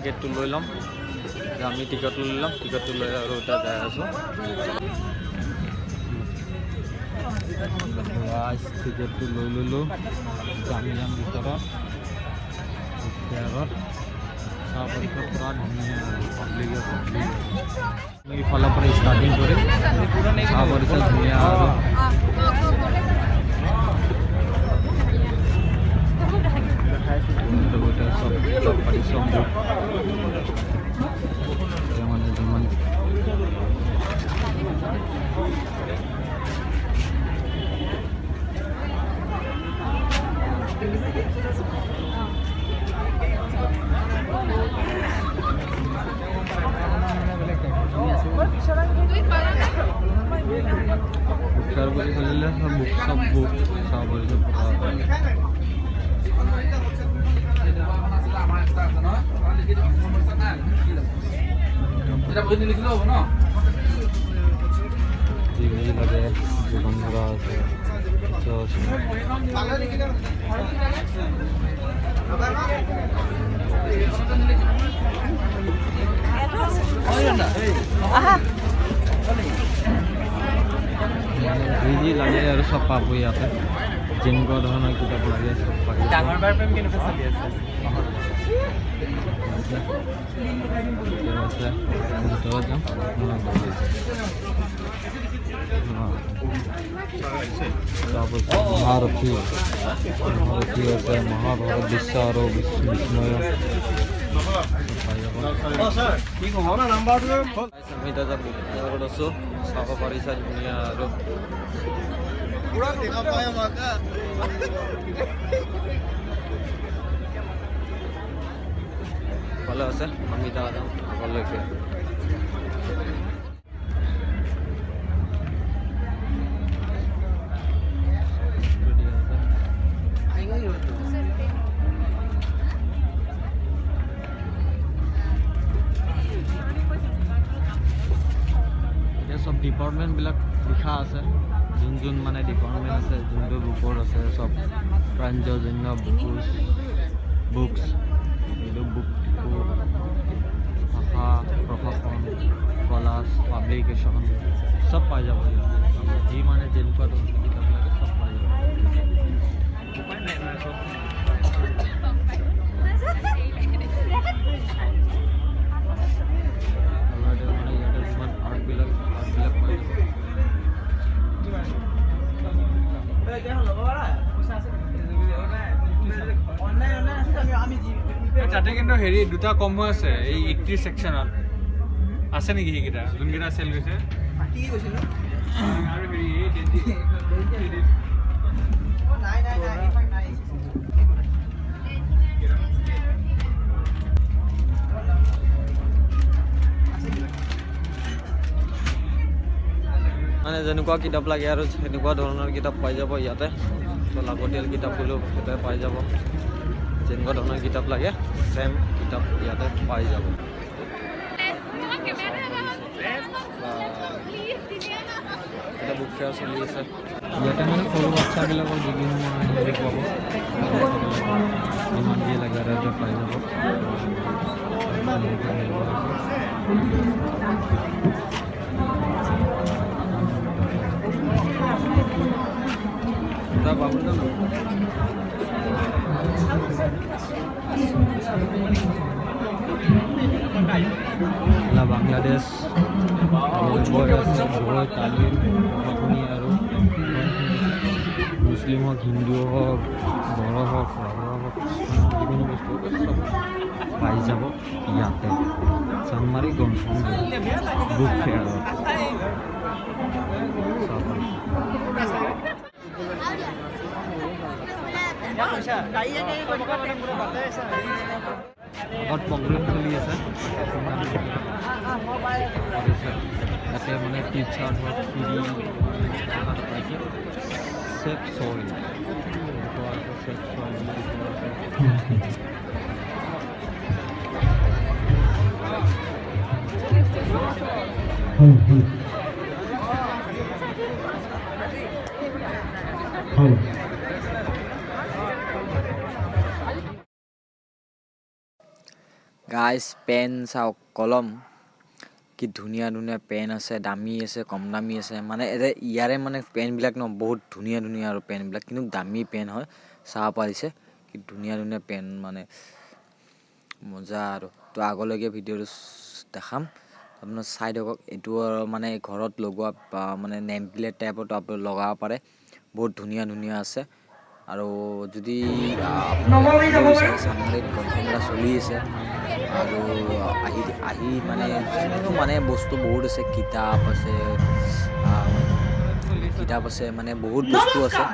টিকেটটো লৈ ল'ম আমি টিকেটটো লৈ ল'ম টিকেটটো লৈ আৰু এটা যাই আছোঁ টিকেটটো লৈ ল'লোঁ যাম ভিতৰত চাহ পৰিচয় পূৰা ধুনীয়া পাব্লিকে ইফালৰ পৰা ষ্টাৰ্টিং কৰিম চাহ পৰিচয় ধুনীয়া আৰু সব পৰিশ্ৰম মানে যিমান बुक खेलिले सब बुक सब लगे जीवन भरा जी लगे और सब पाब इते जेनेकुवा धৰণৰ किताप लगे सब पाब डाঙৰ বাৰ প্ৰেম কেনেকৈ চলি আছে महारथी আছে महाभारत বিশ্ব আৰু বিস্ময় আমি দাদা আছো চাব পাৰিছা ধুনীয়া আৰু ভালো আছে আমি দাদা আগলৈকে सब डिपार्टमेंट बिलक लिखा আছে যোন মানে ডিপার্টমেন্ট আছে যোনটো বুকৰ আছে সব প্ৰাঞ্জন্য বুকস এইটো বুক ভাষা প্ৰশাসন কলা পাব্লিকেশ্যন সব পাই যাব যি মানে যেনেকুৱা ধৰণৰ কিতাপ লাগে সব পাই যাব উপায় নাই না সব তাতে কিন্তু হেৰি দুটা কম হৈ আছে এই 31 সেকশনত আছে নেকি সেইকেইটা যোনকেইটা চেল গৈছে কি কৈছিল আৰু হেৰি এই নাই মানে যেনেকুৱা কিতাপ লাগে আৰু সেনেকুৱা ধৰণৰ কিতাপ পাই যাব ইয়াতে তো লাগতিয়াল কিতাপগুলো ইয়াতে পাই যাব যেনেকুৱা ধৰণৰ কিতাপ লাগে সেম কিতাপ ইয়াতে পাই যাব এটা বুক ফেয়াৰ চলি আছে ইয়াতে মানে সৰু বাচ্চাবিলাকৰ বিভিন্ন হেৰি পাব যিমান যি লাগে ইয়াতে পাই যাব বাংলাদেশ তালিম আৰু মুছলিম হওক হিন্দু হওক বড়ো হওক ৰাভা হওক যিকোনো বস্তু চব পাই যাব ইয়াতে চানমাৰী গণফাৰ্ম বুক ফেয়াৰত আগত প্ৰগ্ৰেম চলি আছে ইয়াতে মানে টি চাৰ্ট হওক ফ্ৰী পাইছে চেফ চইল চেফ চইল গাইজ পেন চাওক, কলম কি ধুনীয়া ধুনীয়া পেন আছে, দামী আছে, কম দামী আছে। মানে ইয়াৰে মানে পেনবিলাক ন বহুত ধুনীয়া ধুনীয়া আৰু পেনবিলাক, কিন্তু দামী পেন হয়। চাব পাৰিছে কি ধুনীয়া ধুনীয়া পেন, মানে মজা আৰু। তো আগলৈকে ভিডিঅ'টো দেখাম, আপোনাৰ চাই থাকক। এইটো মানে ঘৰত লগোৱা মানে নেম প্লেট টাইপতো আপোনালোকে লগাব পাৰে, বহুত ধুনীয়া ধুনীয়া আছে। আৰু যদি আপোনালোকে চানমাৰিত গ্ৰন্থমেলা চলি আছে, আৰু আহি মানে যিকোনো মানে বস্তু বহুত আছে, কিতাপ আছে মানে বহুত বস্তু আছে।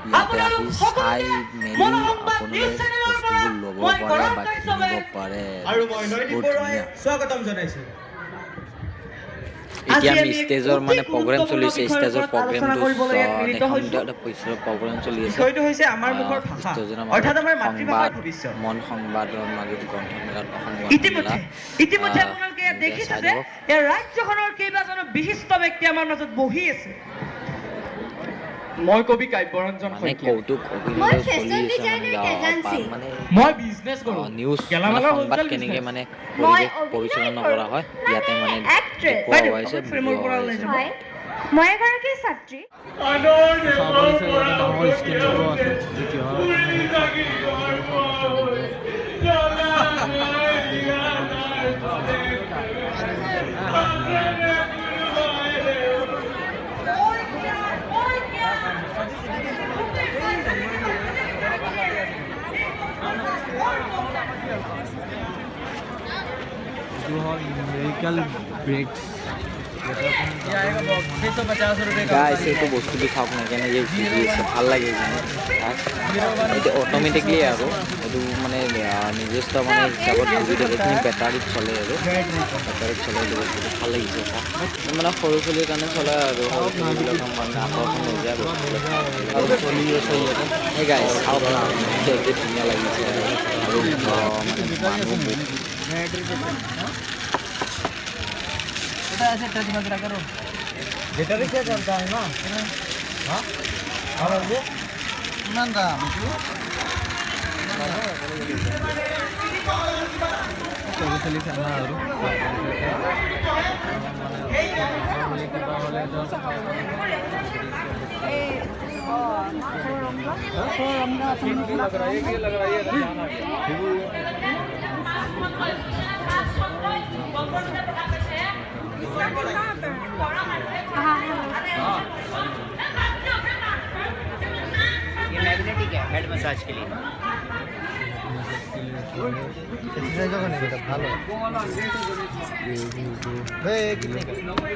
ইয়াতে আহি চাই মেলি আপোনালোকে বস্তুবোৰ ল'ব পাৰে বা কিনিব পাৰে, বহুত ধুনীয়া। এতিয়া আমি ষ্টেজৰ মানে প্ৰগ্ৰেম চলিছে, ষ্টেজৰ প্ৰগ্ৰেমটো দেখাম। প্ৰগ্ৰেম চলি আছে ষ্টেজৰ মাজত সংবাদ, মন সংবাদৰ মাজত গ্ৰন্থমেলাত ইতিমধ্যে আপোনালোকে দেখিছে যে এই ৰাজ্যখনৰ কেইবাজনো বিশিষ্ট ব্যক্তি আমাৰ মাজত বহি আছে। মই কবি কাব্যৰঞ্জন শইকীয়া, মই ফেশ্বন ডিজাইনাৰ মানে মই বিজনেছ কৰোঁ। নিউজ গেলামালৰ সংবাদ হোলচেল কেনেকে বিজনেছ। মানে পৰিৱেশ পৰিচালনা কৰা হয় ইয়াতে মানে দেখুওৱা হৈছে, বুজোৱা হৈছে। মই এগৰাকী ছাত্ৰী। ডাঙৰ স্ক্ৰীণবোৰো আছে, न्यूमेरिकल ब्रेक्स। গাইছ এইটো বস্তুটো চাওক না কেনেকৈ ঘূৰি আছে, ভাল লাগে এইটো অট'মেটিকলি আৰু এইটো মানে নিজস্ব মানে হিচাপত ঘূৰি থাকে, এইখিনি বেটাৰীত চলে আৰু বেটাৰীত চলে। এইটো বস্তুটো ভাল লাগিছে মানে সৰু ছোৱালীৰ কাৰণে চলে আৰু সৰু ছোৱালীবিলাকৰ মানে আকৰ্ষণ হৈ যায় বস্তুবিলাক আৰু চলি আছে ইয়াতে। সেই গাইছ চাওক না একে ধুনীয়া লাগিছে আৰু মানে মানুহ ऐसे टच मत करो, बैटरी क्या चलता है ना। हाँ और ये नंदा চলি খানা আৰু ये मैग्नेटिक है हेड मसाज के लिए।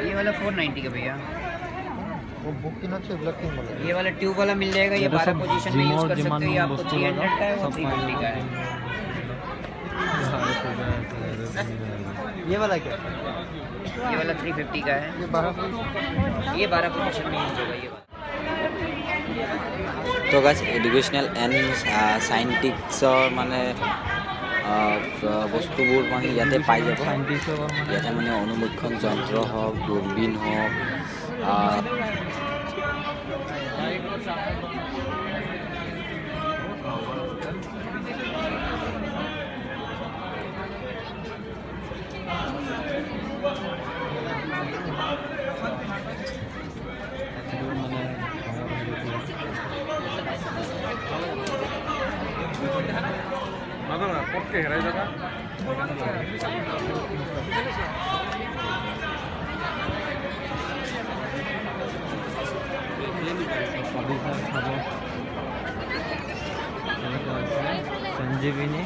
ये वाला 490 का भैया। ये वाला ट्यूब वाला मिल जाएगा, ये 12 पोजीशन में यूज कर सकते हो। ये आपको 300 का है, वो 350 का है। ये वाला क्या? ये वाला 350 का है, ये 12 पोजीशन में यूज होगा। ये তো গাইজ এডুকেশ্যনেল এণ্ড চাইণ্টিফিক্সৰ মানে বস্তুবোৰ মানে ইয়াতে পাই যাব। ইয়াতে মানে অনুবীক্ষণ যন্ত্ৰ হওক, দূৰবীন হওক, পটকে হেৰাই যাবা। সঞ্জীৱিনী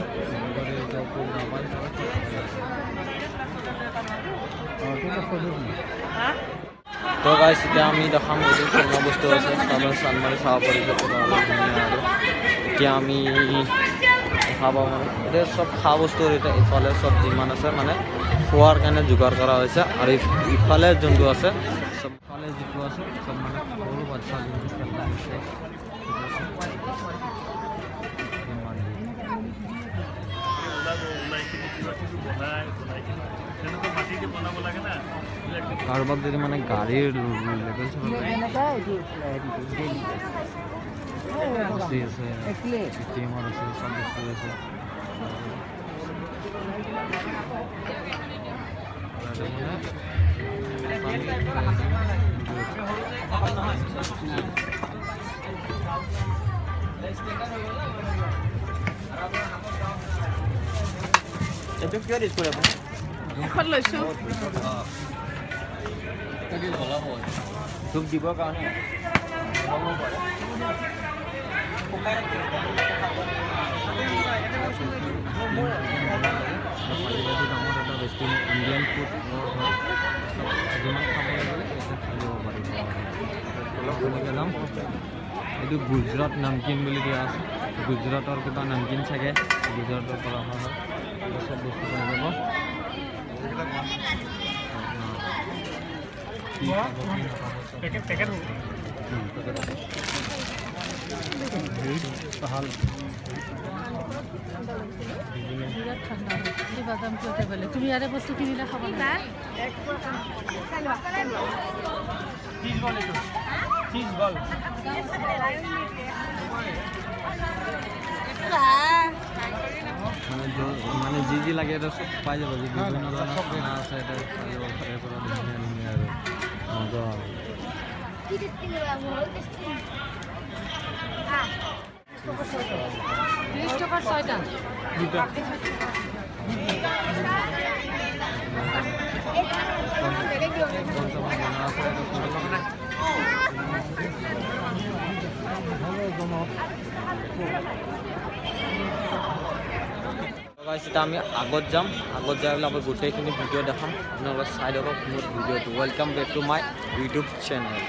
তো গাইছ এতিয়া আমি দেখাম এইটো পুৰণা বস্তু আছে, চানমাৰি চাব পাৰিছোঁ ধুনীয়া। আৰু এতিয়া আমি খাব এতিয়া চব খোৱা বস্তু এতিয়া ইফালে চব যিমান আছে মানে খোৱাৰ কাৰণে যোগাৰ কৰা হৈছে। আৰু ইফালে যোনটো আছে চব ইফালে যিটো আছে চব মানে সৰু বাচ্চা যোনটো খেলা হৈছে কাৰোবাক যদি মানে গাড়ীৰ লেভেল চাব আছে, এটিএমৰ আছে, চব বস্তু আছে। এইটো কিয় দিছ কৰি আপুনি এখন লৈছোঁ ধূপ দিবৰ কাৰণে ইণ্ডিয়ান ফুড যিমান খাব লাগে খাব পাৰিব এইটো গুজৰাট নামকিন বুলি দিয়া আছে গুজৰাটৰ কিবা নামকিন চাগে গুজৰাটৰ পৰা অহা হয় চব বস্তু পাই যাব ভাল বিৰাট ঠাণ্ডা হয় বাদাম কিয়তে গ'লে তুমি ইয়াৰে বস্তু কিনিলে খাব না মানে যি লাগে এটা চব পাই যাব যি বিভিন্ন ধৰণৰ খানা আছে এটা পাই যাব তাৰে পৰা ধুনীয়া ধুনীয়া আৰু মজা আৰু 30 টকাৰ 6টা এতিয়া আমি আগত যাম আগত যাই পেলাই আমাৰ গোটেইখিনি ভিডিঅ' দেখাম আপোনালোকে চাই ল'ব মোৰ ভিডিঅ'টো welcome back to my YouTube channel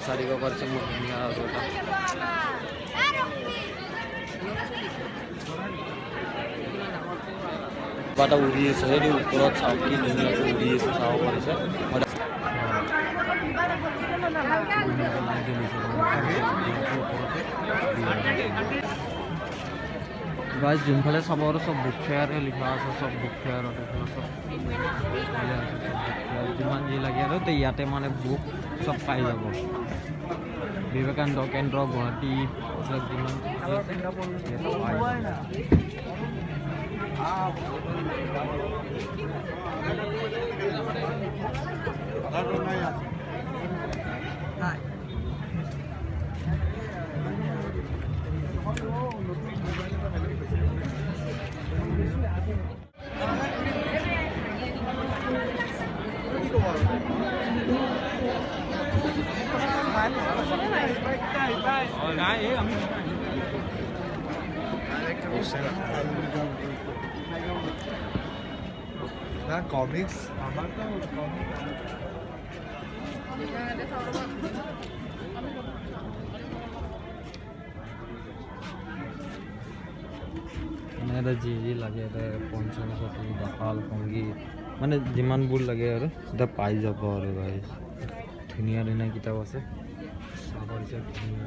চাই দিব পাৰিছে মোৰ ধুনীয়া আৰু এটা কিবা এটা উৰি আছে সেইটো ওপৰত চাওক কি ধুনীয়াকৈ উৰি আছে চাব পাৰিছে গাইজ যোনফালে চাব আৰু চব বুক ফেয়াৰে লিখা আছে চব বুক ফেয়াৰত এইফালে চব ভালে আছে চব বুক ফেয়াৰ যিমান যি লাগে আৰু তে ইয়াতে মানে বুক চব পাই যাব বিবেকানন্দ কেন্দ্ৰ গুৱাহাটী এইবিলাক যিমান পাই কমিক্স মানে এটা যি যি লাগে এটা পঞ্চমী বাকাল সংগীত মানে যিমানবোৰ লাগে আৰু এটা পাই যাব আৰু ভাই ধুনীয়া ধুনীয়া কিতাপ আছে চাব দিছে ধুনীয়া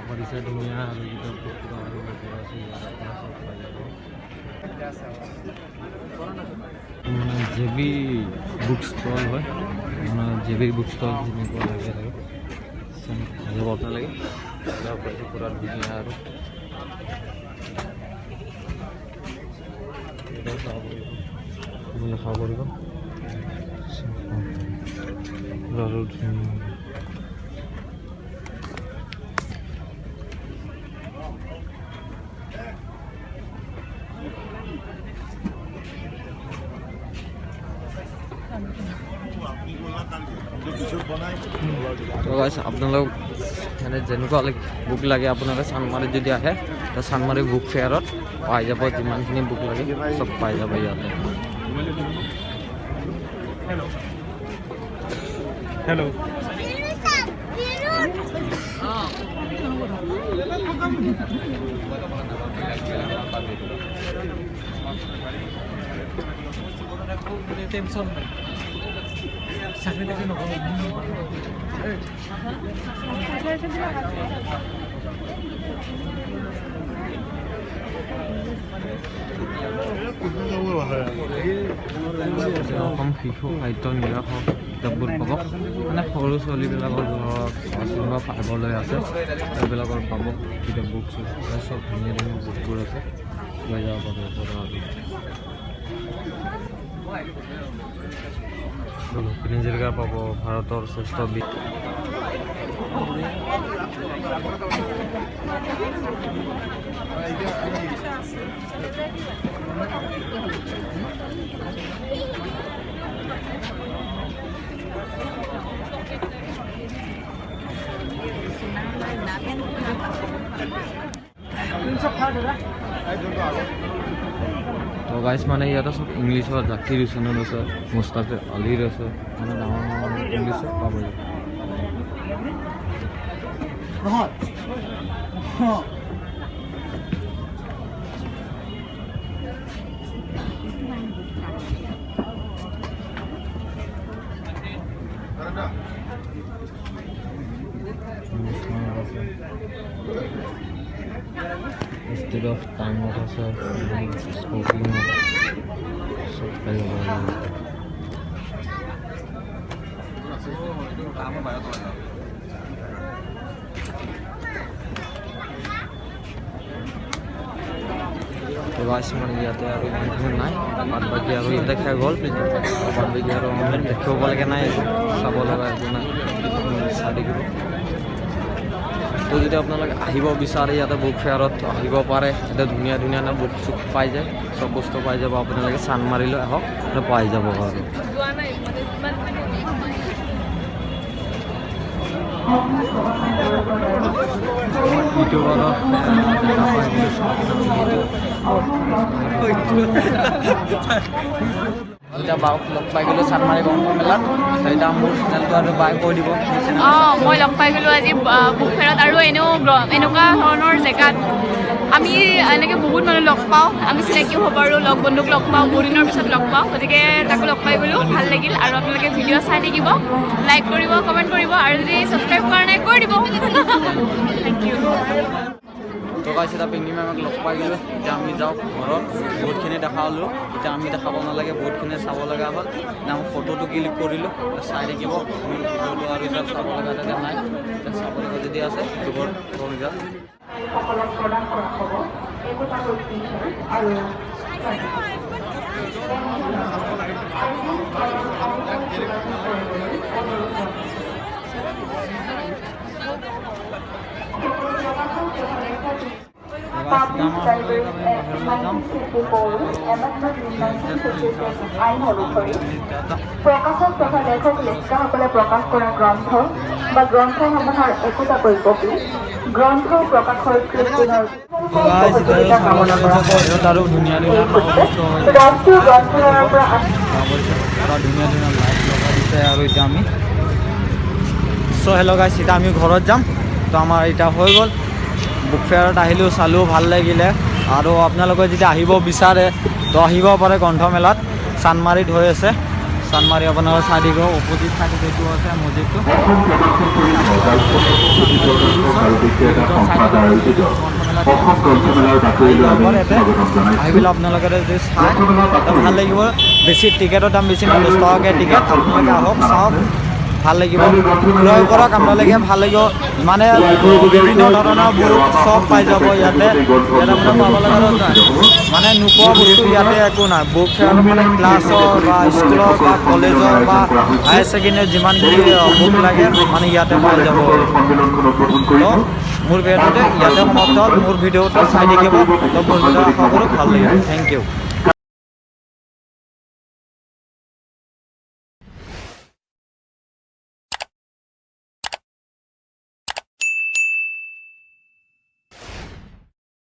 परिसर दुनिया जेबी बुक स्टल है जेबी बुक स्टल लगे लगे पूरा दुनिया खाब তো গাইছ আপোনালোক মানে যেনেকুৱা বুক লাগে আপোনালোকে চানমাৰীত যদি আহে তো চানমাৰী বুক ফেয়াৰত পাই যাব যিমানখিনি বুক লাগে চব পাই যাব ইয়াতে हेलो टेंशन नहीं चाकरी देखिए অসম শিশু সাহিত্য নিবাসক কিতাপবোৰ পাব মানে সৰু ছোৱালীবিলাকৰ ধৰক ক্লাছ 5লৈ আছে সেইবিলাকৰ পাব কিতাপ বুক চব ধুনীয়া ধুনীয়া বুকবোৰ আছে লৈ যাব পাৰিব লখিমী জিলাৰ পাব ভাৰতৰ শ্ৰেষ্ঠ তো গাইছ মানে ইয়াতে চব ইংলিছৰ জাকিৰ হুছেইনৰ আছে মুস্তাফিজ আলীৰ আছে মানে ডাঙৰ ডাঙৰ ইংলিছত পাব Instead of time what is spoken तो गाइस मन ইয়াতে আৰু ইমান নাই বাদ বাকি আৰু ইয়াতে খাই গ'ল বাদ বাকি আৰু অনলাইন দেখিব লাগে নাই চাব লগা একো নাই চাই দিব তো যদি আপোনালোকে আহিব বিচাৰে ইয়াতে বুক ফেয়াৰত আহিব পাৰে ইয়াতে ধুনীয়া ধুনীয়া না বুক চুক পাই যায় চব বস্তু পাই যাব আপোনালোকে চানমাৰীলৈ আহক পাই যাব আৰু এতিয়া বাওক লগ পাই গ'লোঁ চানমাৰী গ্ৰন্থ মেলাত এতিয়া মোৰ চেনেলটো আৰু বাই কৈ দিব মই লগ পাই গ'লোঁ আজি বুক ফেয়াৰত আৰু এনেকুৱা ধৰণৰ জেগাত আমি এনেকৈ বহুত মানুহ লগ পাওঁ আমি চিনাকিও হ'ব পাৰোঁ লগ বন্ধুক লগ পাওঁ বহুত দিনৰ পিছত লগ পাওঁ গতিকে তাকো লগ পাই গ'লোঁ ভাল লাগিল আৰু আপোনালোকে ভিডিঅ' চাই থাকিব লাইক কৰিব কমেণ্ট কৰিব আৰু যদি ছাবস্ক্ৰাইব কৰা নাই কৰি দিব থেংক ইউ তো গাইছ এতিয়া পিংকি মেমক লগ পাই গ'লোঁ এতিয়া আমি যাওঁ ঘৰত বহুতখিনি দেখা হ'লোঁ এতিয়া আমি দেখাব নালাগে বহুতখিনি চাব লগা হ'ল এতিয়া মই ফটোটো ক্লিক কৰিলোঁ চাই থাকিব ভিডিঅ'টো আৰু এতিয়া চাব লগা এতিয়া নাই এতিয়া চাব লগা যদি আছে ইউটিউবৰ কৰি যাওঁ প্ৰকাশক তথা লেখক লেখিকাসকলে প্ৰকাশ কৰা গ্ৰন্থ বা গ্ৰন্থসমূহৰ একোটাকৈ কপি গ্ৰন্থ প্ৰকাশৰ কৃত্ৰিমৰ কামনা কৰা হয় ৰাষ্ট্ৰীয় গ্ৰন্থমেলাৰ পৰা ধুনীয়া ধুনীয়া লাইট লগাই দিছে আৰু এতিয়া আমি হেল্ল' গাইছ এতিয়া আমি ঘৰত যাম তো আমাৰ এতিয়া হৈ গ'ল বুক ফেয়াৰত আহিলোঁ চালোঁ ভাল লাগিলে আৰু আপোনালোকে যদি আহিব বিচাৰে তো আহিব পাৰে গ্ৰন্থমেলাত চানমাৰীত হৈ আছে চানমাৰী আপোনালোকে চাই দিব অপজিট চাইডে যিটো আছে মছজিদটো আহিবলৈ আপোনালোকে যদি চাই ভাল লাগিব বেছি টিকেটৰ দাম বেছি নহয় 10 টকাকৈ টিকেট আপোনালোকে আহক চাওক ভাল লাগিব ক্ৰয় কৰক আপোনালোকে ভাল লাগিব মানে বিভিন্ন ধৰণৰ বুক চব পাই যাব ইয়াতে মানে পাব লগা মানে নোপোৱা বস্তু ইয়াতে একো নাই বুক ফেয়াৰ মানে ক্লাছৰ বা স্কুলৰ বা কলেজৰ বা হায়াৰ ছেকেণ্ডেৰী যিমানখিনি বুক লাগে মানে ইয়াতে পাই যাব মোৰ ভিডিঅ'টোতে ইয়াতে সমাপ্ত হ'ল মোৰ ভিডিঅ'টো চাই থাকিব তো বন্ধুসকলক ভাল লাগিব থেংক ইউ